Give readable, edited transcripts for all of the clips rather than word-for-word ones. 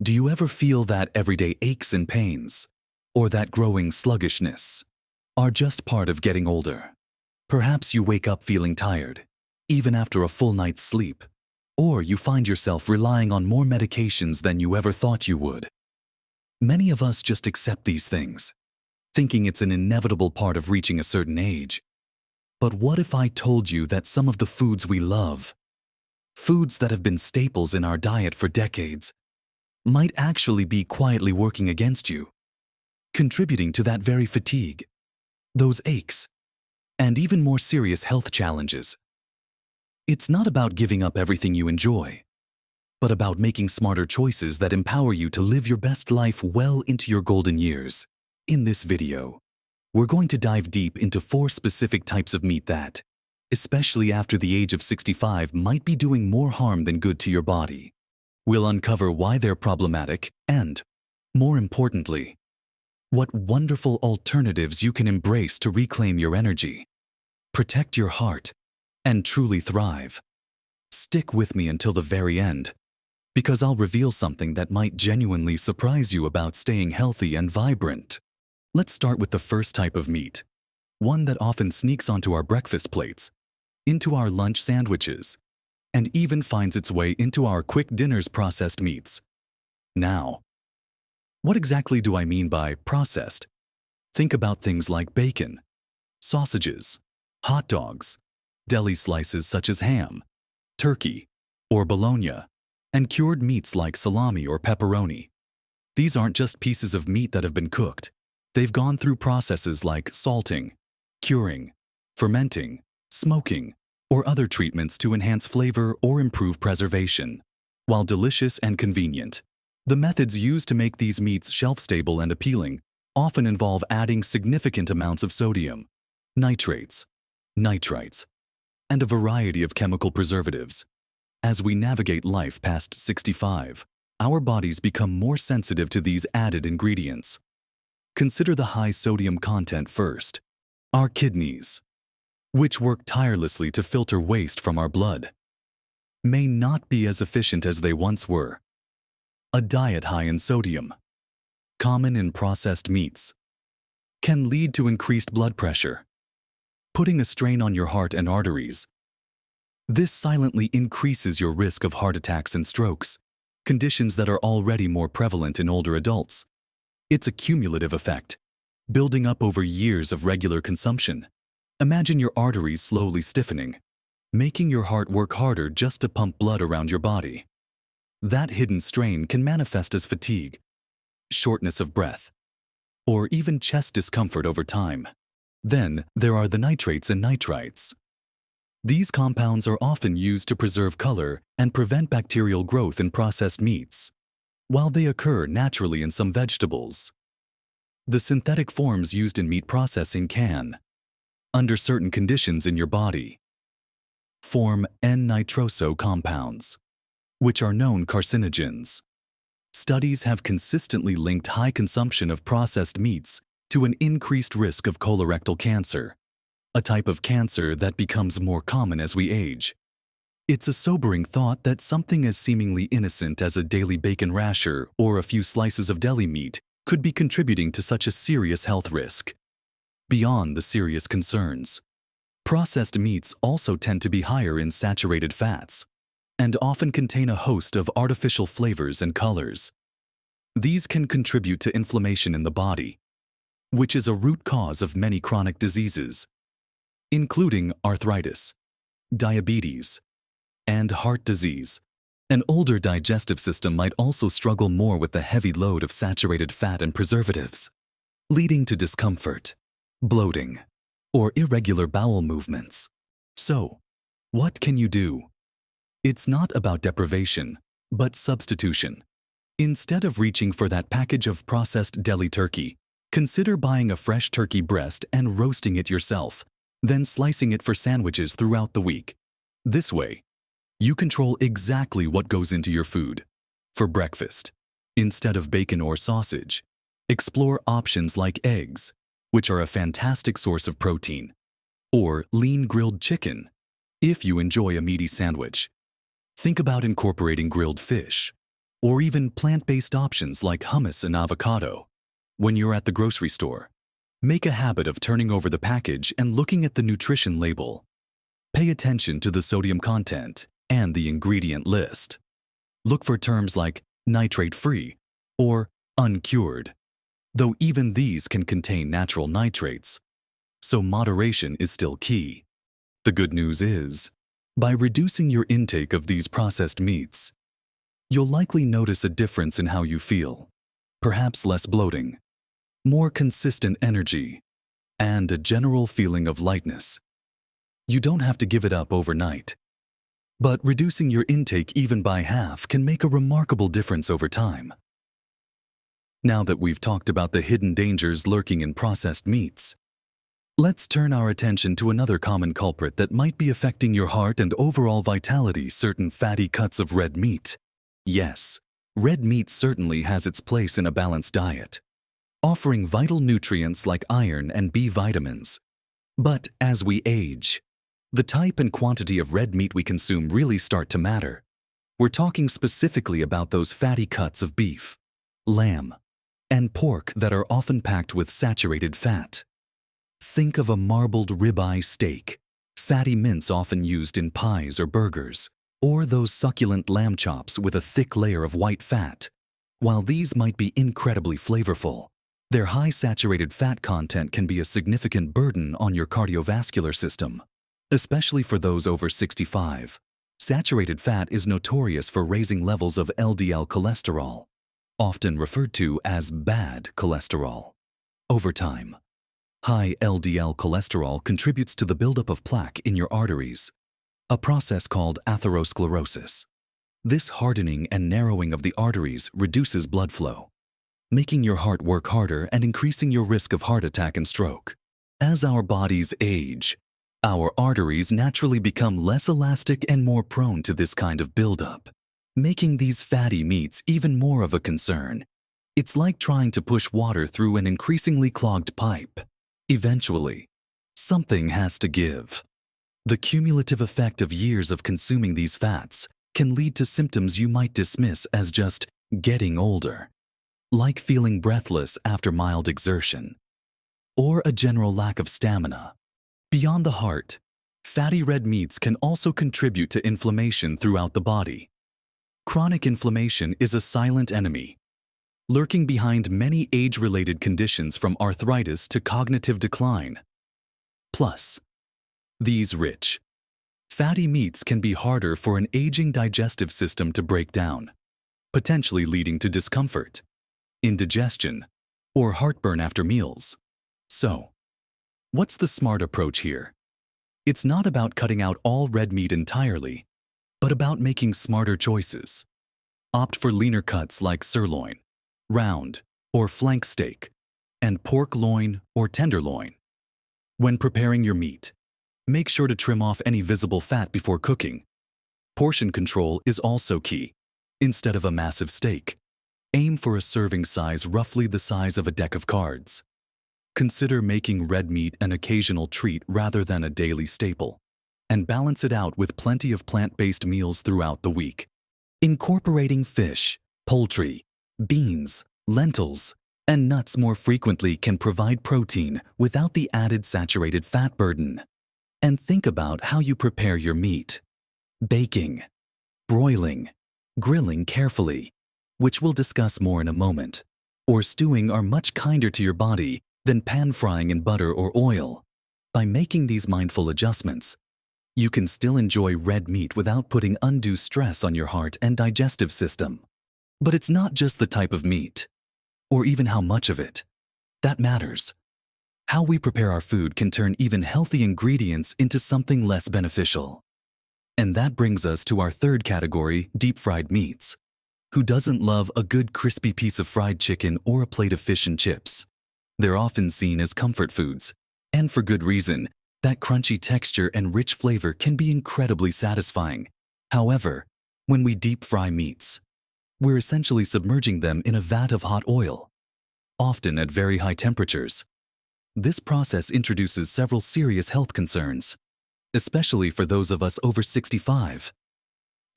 Do you ever feel that everyday aches and pains, or that growing sluggishness, are just part of getting older? Perhaps you wake up feeling tired, even after a full night's sleep, or you find yourself relying on more medications than you ever thought you would. Many of us just accept these things, thinking it's an inevitable part of reaching a certain age. But what if I told you that some of the foods we love, foods that have been staples in our diet for decades, might actually be quietly working against you, contributing to that very fatigue, those aches, and even more serious health challenges? It's not about giving up everything you enjoy, but about making smarter choices that empower you to live your best life well into your golden years. In this video, we're going to dive deep into 4 specific types of meat that, especially after the age of 65, might be doing more harm than good to your body. We'll uncover why they're problematic and, more importantly, what wonderful alternatives you can embrace to reclaim your energy, protect your heart, and truly thrive. Stick with me until the very end, because I'll reveal something that might genuinely surprise you about staying healthy and vibrant. Let's start with the first type of meat, one that often sneaks onto our breakfast plates, into our lunch sandwiches, and even finds its way into our quick dinners: processed meats. Now, what exactly do I mean by processed? Think about things like bacon, sausages, hot dogs, deli slices such as ham, turkey, or bologna, and cured meats like salami or pepperoni. These aren't just pieces of meat that have been cooked. They've gone through processes like salting, curing, fermenting, smoking, or other treatments to enhance flavor or improve preservation. While delicious and convenient, the methods used to make these meats shelf-stable and appealing often involve adding significant amounts of sodium, nitrates, nitrites, and a variety of chemical preservatives. As we navigate life past 65, our bodies become more sensitive to these added ingredients. Consider the high sodium content first. Our kidneys, which work tirelessly to filter waste from our blood, may not be as efficient as they once were. A diet high in sodium, common in processed meats, can lead to increased blood pressure, putting a strain on your heart and arteries. This silently increases your risk of heart attacks and strokes, conditions that are already more prevalent in older adults. It's a cumulative effect, building up over years of regular consumption. Imagine your arteries slowly stiffening, making your heart work harder just to pump blood around your body. That hidden strain can manifest as fatigue, shortness of breath, or even chest discomfort over time. Then there are the nitrates and nitrites. These compounds are often used to preserve color and prevent bacterial growth in processed meats. While they occur naturally in some vegetables, the synthetic forms used in meat processing can, under certain conditions in your body, form N-nitroso compounds, which are known carcinogens. Studies have consistently linked high consumption of processed meats to an increased risk of colorectal cancer, a type of cancer that becomes more common as we age. It's a sobering thought that something as seemingly innocent as a daily bacon rasher or a few slices of deli meat could be contributing to such a serious health risk. Beyond the serious concerns, processed meats also tend to be higher in saturated fats and often contain a host of artificial flavors and colors. These can contribute to inflammation in the body, which is a root cause of many chronic diseases, including arthritis, diabetes, and heart disease. An older digestive system might also struggle more with the heavy load of saturated fat and preservatives, leading to discomfort, bloating, or irregular bowel movements. So, what can you do? It's not about deprivation, but substitution. Instead of reaching for that package of processed deli turkey, consider buying a fresh turkey breast and roasting it yourself, then slicing it for sandwiches throughout the week. This way, you control exactly what goes into your food. For breakfast, instead of bacon or sausage, explore options like eggs, which are a fantastic source of protein, or lean grilled chicken. If you enjoy a meaty sandwich, think about incorporating grilled fish, or even plant-based options like hummus and avocado. When you're at the grocery store, make a habit of turning over the package and looking at the nutrition label. Pay attention to the sodium content and the ingredient list. Look for terms like nitrate-free or uncured, though even these can contain natural nitrates, so moderation is still key. The good news is, by reducing your intake of these processed meats, you'll likely notice a difference in how you feel, perhaps less bloating, more consistent energy, and a general feeling of lightness. You don't have to give it up overnight, but reducing your intake even by half can make a remarkable difference over time. Now that we've talked about the hidden dangers lurking in processed meats, let's turn our attention to another common culprit that might be affecting your heart and overall vitality: certain fatty cuts of red meat. Yes, red meat certainly has its place in a balanced diet, offering vital nutrients like iron and B vitamins. But as we age, the type and quantity of red meat we consume really start to matter. We're talking specifically about those fatty cuts of beef, lamb, and pork that are often packed with saturated fat. Think of a marbled ribeye steak, fatty mince often used in pies or burgers, or those succulent lamb chops with a thick layer of white fat. While these might be incredibly flavorful, their high saturated fat content can be a significant burden on your cardiovascular system, especially for those over 65. Saturated fat is notorious for raising levels of LDL cholesterol, often referred to as bad cholesterol. Over time, high LDL cholesterol contributes to the buildup of plaque in your arteries, a process called atherosclerosis. This hardening and narrowing of the arteries reduces blood flow, making your heart work harder and increasing your risk of heart attack and stroke. As our bodies age, our arteries naturally become less elastic and more prone to this kind of buildup, making these fatty meats even more of a concern. It's like trying to push water through an increasingly clogged pipe. Eventually, something has to give. The cumulative effect of years of consuming these fats can lead to symptoms you might dismiss as just getting older, like feeling breathless after mild exertion, or a general lack of stamina. Beyond the heart, fatty red meats can also contribute to inflammation throughout the body. Chronic inflammation is a silent enemy, lurking behind many age-related conditions from arthritis to cognitive decline. Plus, these rich, fatty meats can be harder for an aging digestive system to break down, potentially leading to discomfort, indigestion, or heartburn after meals. So, what's the smart approach here? It's not about cutting out all red meat entirely, but about making smarter choices. Opt for leaner cuts like sirloin, round, or flank steak, and pork loin or tenderloin. When preparing your meat, make sure to trim off any visible fat before cooking. Portion control is also key. Instead of a massive steak, aim for a serving size roughly the size of a deck of cards. Consider making red meat an occasional treat rather than a daily staple, and balance it out with plenty of plant-based meals throughout the week. Incorporating fish, poultry, beans, lentils, and nuts more frequently can provide protein without the added saturated fat burden. And think about how you prepare your meat. Baking, broiling, grilling carefully, which we'll discuss more in a moment, or stewing are much kinder to your body than pan-frying in butter or oil. By making these mindful adjustments, you can still enjoy red meat without putting undue stress on your heart and digestive system. But it's not just the type of meat, or even how much of it, that matters. How we prepare our food can turn even healthy ingredients into something less beneficial. And that brings us to our third category, deep-fried meats. Who doesn't love a good crispy piece of fried chicken or a plate of fish and chips? They're often seen as comfort foods, and for good reason. That crunchy texture and rich flavor can be incredibly satisfying. However, when we deep fry meats, we're essentially submerging them in a vat of hot oil, often at very high temperatures. This process introduces several serious health concerns, especially for those of us over 65.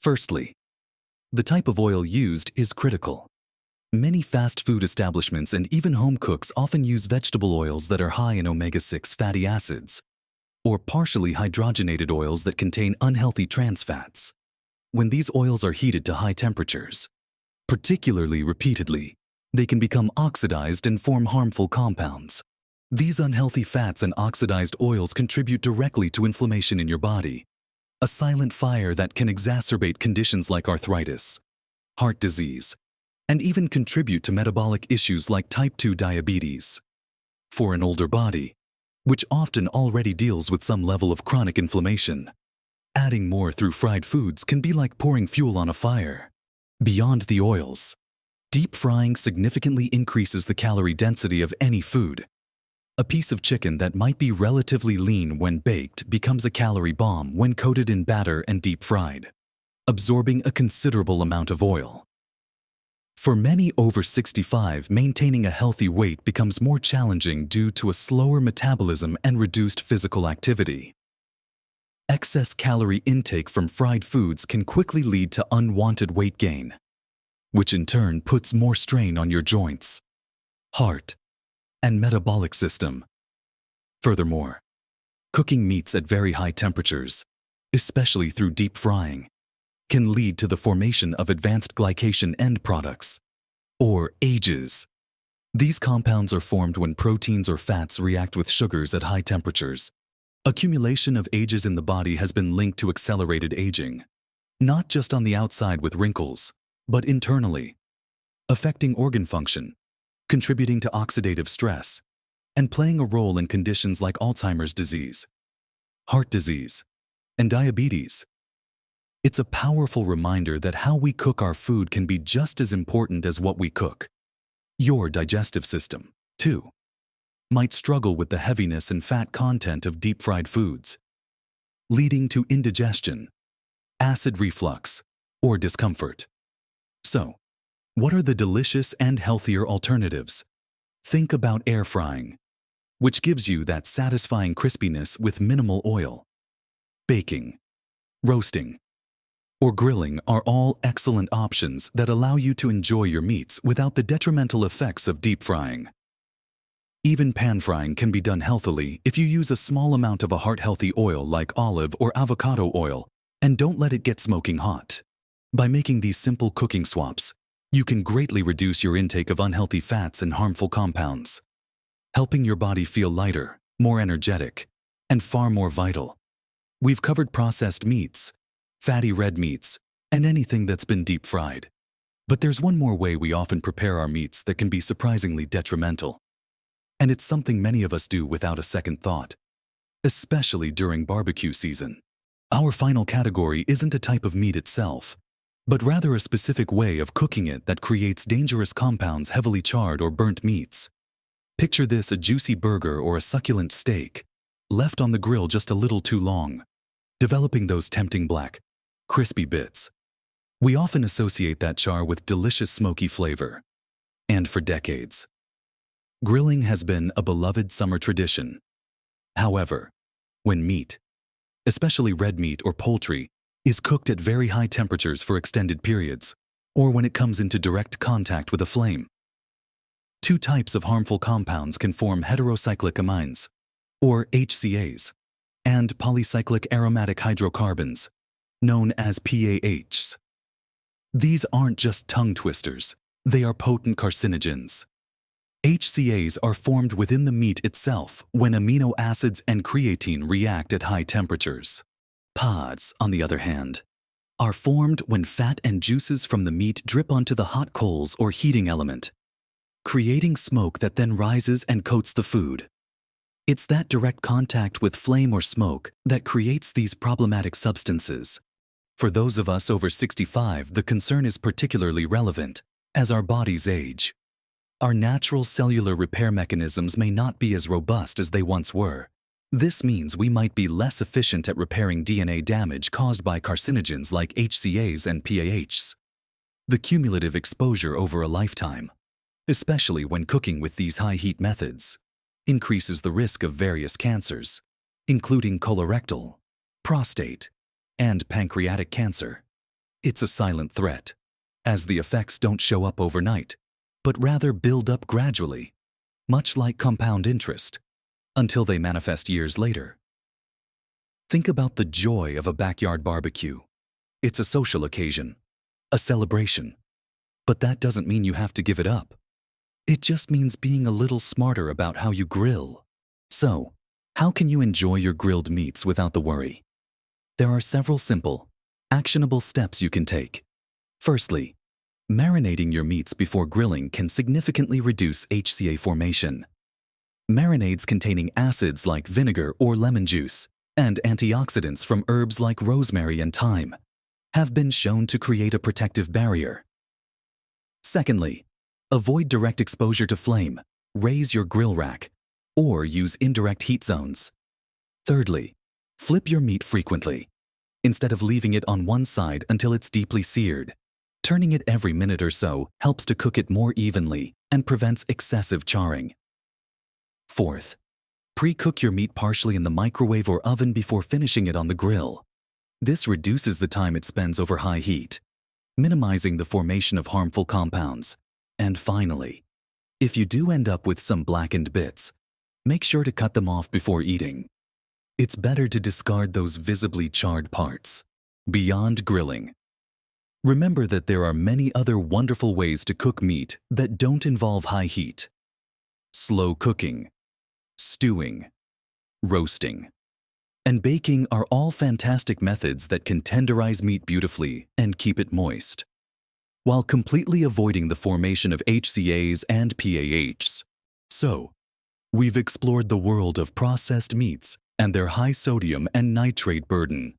Firstly, The type of oil used is critical. Many fast food establishments and even home cooks often use vegetable oils that are high in omega-6 fatty acids, or partially hydrogenated oils that contain unhealthy trans fats. When these oils are heated to high temperatures, particularly repeatedly, they can become oxidized and form harmful compounds. These unhealthy fats and oxidized oils contribute directly to inflammation in your body, a silent fire that can exacerbate conditions like arthritis, heart disease, and even contribute to metabolic issues like type 2 diabetes. For an older body, which often already deals with some level of chronic inflammation, adding more through fried foods can be like pouring fuel on a fire. Beyond the oils, deep frying significantly increases the calorie density of any food. A piece of chicken that might be relatively lean when baked becomes a calorie bomb when coated in batter and deep fried, absorbing a considerable amount of oil. For many over 65, maintaining a healthy weight becomes more challenging due to a slower metabolism and reduced physical activity. Excess calorie intake from fried foods can quickly lead to unwanted weight gain, which in turn puts more strain on your joints, heart, and metabolic system. Furthermore, cooking meats at very high temperatures, especially through deep frying, can lead to the formation of advanced glycation end products, or AGEs. These compounds are formed when proteins or fats react with sugars at high temperatures. Accumulation of AGEs in the body has been linked to accelerated aging, not just on the outside with wrinkles, but internally, affecting organ function, contributing to oxidative stress, and playing a role in conditions like Alzheimer's disease, heart disease, and diabetes. It's a powerful reminder that how we cook our food can be just as important as what we cook. Your digestive system, too, might struggle with the heaviness and fat content of deep-fried foods, leading to indigestion, acid reflux, or discomfort. So, what are the delicious and healthier alternatives? Think about air frying, which gives you that satisfying crispiness with minimal oil. Baking, roasting, or grilling are all excellent options that allow you to enjoy your meats without the detrimental effects of deep frying. Even pan frying can be done healthily if you use a small amount of a heart-healthy oil like olive or avocado oil and don't let it get smoking hot. By making these simple cooking swaps, you can greatly reduce your intake of unhealthy fats and harmful compounds, helping your body feel lighter, more energetic, and far more vital. We've covered processed meats, fatty red meats, and anything that's been deep fried. But there's one more way we often prepare our meats that can be surprisingly detrimental. And it's something many of us do without a second thought, especially during barbecue season. Our final category isn't a type of meat itself, but rather a specific way of cooking it that creates dangerous compounds heavily charred or burnt meats. Picture this: a juicy burger or a succulent steak, left on the grill just a little too long, developing those tempting black, crispy bits. We often associate that char with delicious smoky flavor. And for decades, grilling has been a beloved summer tradition. However, when meat, especially red meat or poultry, is cooked at very high temperatures for extended periods, or when it comes into direct contact with a flame, two types of harmful compounds can form: heterocyclic amines, or HCAs, and polycyclic aromatic hydrocarbons, known as PAHs. These aren't just tongue twisters, they are potent carcinogens. HCAs are formed within the meat itself when amino acids and creatine react at high temperatures. PAHs, on the other hand, are formed when fat and juices from the meat drip onto the hot coals or heating element, creating smoke that then rises and coats the food. It's that direct contact with flame or smoke that creates these problematic substances. For those of us over 65, the concern is particularly relevant. As our bodies age, our natural cellular repair mechanisms may not be as robust as they once were. This means we might be less efficient at repairing DNA damage caused by carcinogens like HCAs and PAHs. The cumulative exposure over a lifetime, especially when cooking with these high-heat methods, increases the risk of various cancers, including colorectal, prostate, and pancreatic cancer. It's a silent threat, as the effects don't show up overnight, but rather build up gradually, much like compound interest, until they manifest years later. Think about the joy of a backyard barbecue. It's a social occasion, a celebration. But that doesn't mean you have to give it up. It just means being a little smarter about how you grill. So, how can you enjoy your grilled meats without the worry? There are several simple, actionable steps you can take. Firstly, marinating your meats before grilling can significantly reduce HCA formation. Marinades containing acids like vinegar or lemon juice and antioxidants from herbs like rosemary and thyme have been shown to create a protective barrier. Secondly, avoid direct exposure to flame, raise your grill rack, or use indirect heat zones. Thirdly, flip your meat frequently, instead of leaving it on one side until it's deeply seared. Turning it every minute or so helps to cook it more evenly and prevents excessive charring. Fourth, pre-cook your meat partially in the microwave or oven before finishing it on the grill. This reduces the time it spends over high heat, minimizing the formation of harmful compounds. And finally, if you do end up with some blackened bits, make sure to cut them off before eating. It's better to discard those visibly charred parts. Beyond grilling, remember that there are many other wonderful ways to cook meat that don't involve high heat. Slow cooking, stewing, roasting, and baking are all fantastic methods that can tenderize meat beautifully and keep it moist, while completely avoiding the formation of HCAs and PAHs. So, we've explored the world of processed meats and their high sodium and nitrate burden,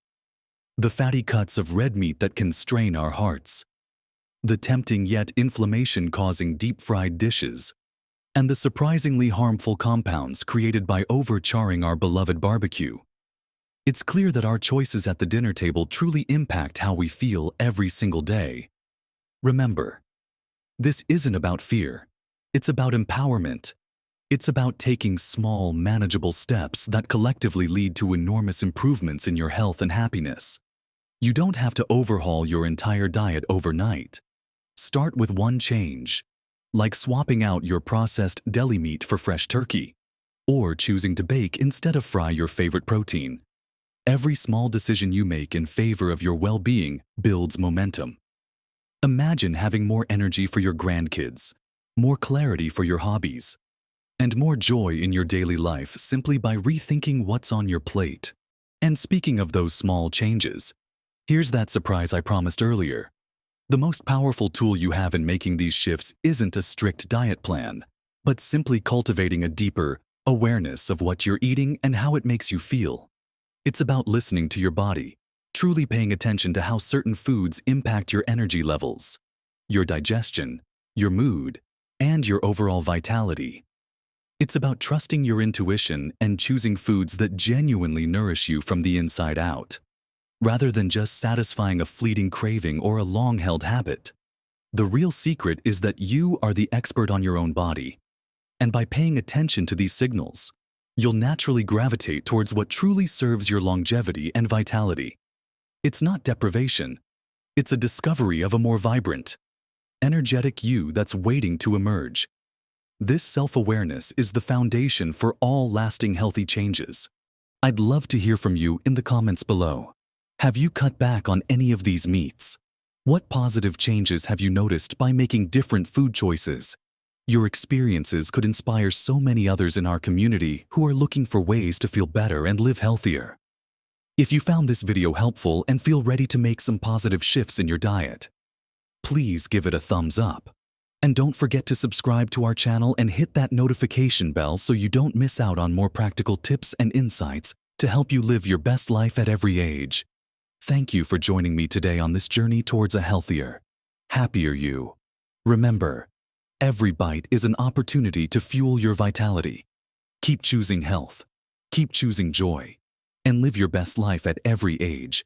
the fatty cuts of red meat that can strain our hearts, the tempting yet inflammation-causing deep-fried dishes, and the surprisingly harmful compounds created by over-charring our beloved barbecue. It's clear that our choices at the dinner table truly impact how we feel every single day. Remember, this isn't about fear. It's about empowerment. It's about taking small, manageable steps that collectively lead to enormous improvements in your health and happiness. You don't have to overhaul your entire diet overnight. Start with one change, like swapping out your processed deli meat for fresh turkey, or choosing to bake instead of fry your favorite protein. Every small decision you make in favor of your well-being builds momentum. Imagine having more energy for your grandkids, more clarity for your hobbies, and more joy in your daily life simply by rethinking what's on your plate. And speaking of those small changes, here's that surprise I promised earlier. The most powerful tool you have in making these shifts isn't a strict diet plan, but simply cultivating a deeper awareness of what you're eating and how it makes you feel. It's about listening to your body, truly paying attention to how certain foods impact your energy levels, your digestion, your mood, and your overall vitality. It's about trusting your intuition and choosing foods that genuinely nourish you from the inside out, rather than just satisfying a fleeting craving or a long-held habit. The real secret is that you are the expert on your own body, and by paying attention to these signals, you'll naturally gravitate towards what truly serves your longevity and vitality. It's not deprivation. It's a discovery of a more vibrant, energetic you that's waiting to emerge. This self-awareness is the foundation for all lasting healthy changes. I'd love to hear from you in the comments below. Have you cut back on any of these meats? What positive changes have you noticed by making different food choices? Your experiences could inspire so many others in our community who are looking for ways to feel better and live healthier. If you found this video helpful and feel ready to make some positive shifts in your diet, please give it a thumbs up. And don't forget to subscribe to our channel and hit that notification bell so you don't miss out on more practical tips and insights to help you live your best life at every age. Thank you for joining me today on this journey towards a healthier, happier you. Remember, every bite is an opportunity to fuel your vitality. Keep choosing health, keep choosing joy, and live your best life at every age.